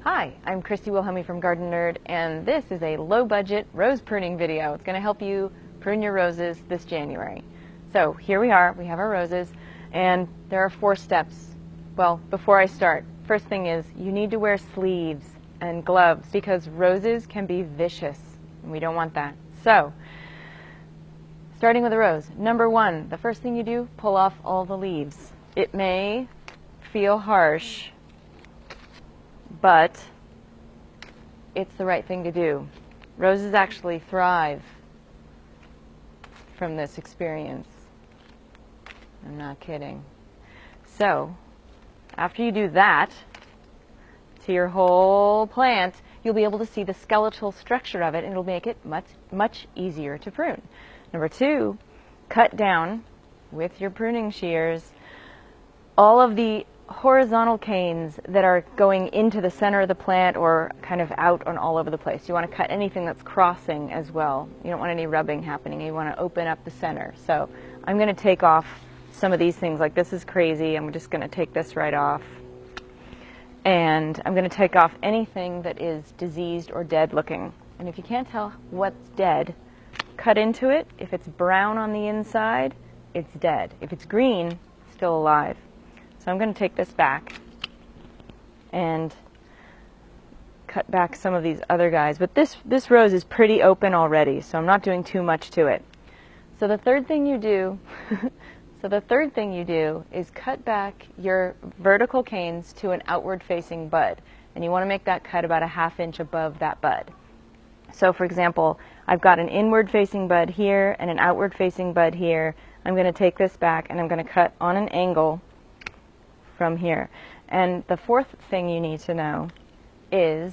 Hi, I'm Christy Wilhelmy from Garden Nerd, and this is a low-budget rose pruning video. It's going to help you prune your roses this January. So here we are, we have our roses, and there are 4 steps. Well, before I start, first thing is you need to wear sleeves and gloves because roses can be vicious, and we don't want that. So, starting with a rose, number 1, the first thing you do, pull off all the leaves. It may feel harsh, but it's the right thing to do. Roses actually thrive from this experience. I'm not kidding. So, after you do that to your whole plant, you'll be able to see the skeletal structure of it, and it'll make it much easier to prune. Number 2, cut down with your pruning shears all of the horizontal canes that are going into the center of the plant or kind of out on all over the place. You want to cut anything that's crossing as well. You don't want any rubbing happening. You want to open up the center. So I'm going to take off some of these things. Like, this is crazy. I'm just going to take this right off. And I'm going to take off anything that is diseased or dead looking. And if you can't tell what's dead, cut into it. If it's brown on the inside, it's dead. If it's green, it's still alive. So I'm going to take this back and cut back some of these other guys. But this rose is pretty open already, so I'm not doing too much to it. So the third thing you do, is cut back your vertical canes to an outward-facing bud, and you want to make that cut about a ½ inch above that bud. So, for example, I've got an inward-facing bud here and an outward-facing bud here. I'm going to take this back and I'm going to cut on an angle from here. And the 4th thing you need to know is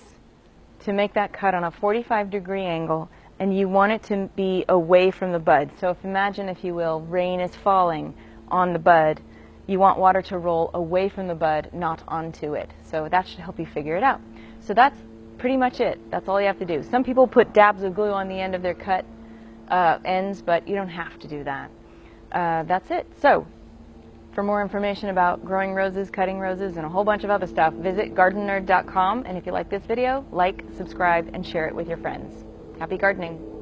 to make that cut on a 45-degree angle, and you want it to be away from the bud. So imagine, if you will, rain is falling on the bud. You want water to roll away from the bud, not onto it. So that should help you figure it out. So that's pretty much it. That's all you have to do. Some people put dabs of glue on the end of their cut ends, but you don't have to do that. That's it. So, for more information about growing roses, cutting roses, and a whole bunch of other stuff, visit gardennerd.com. And if you like this video, like, subscribe, and share it with your friends. Happy gardening!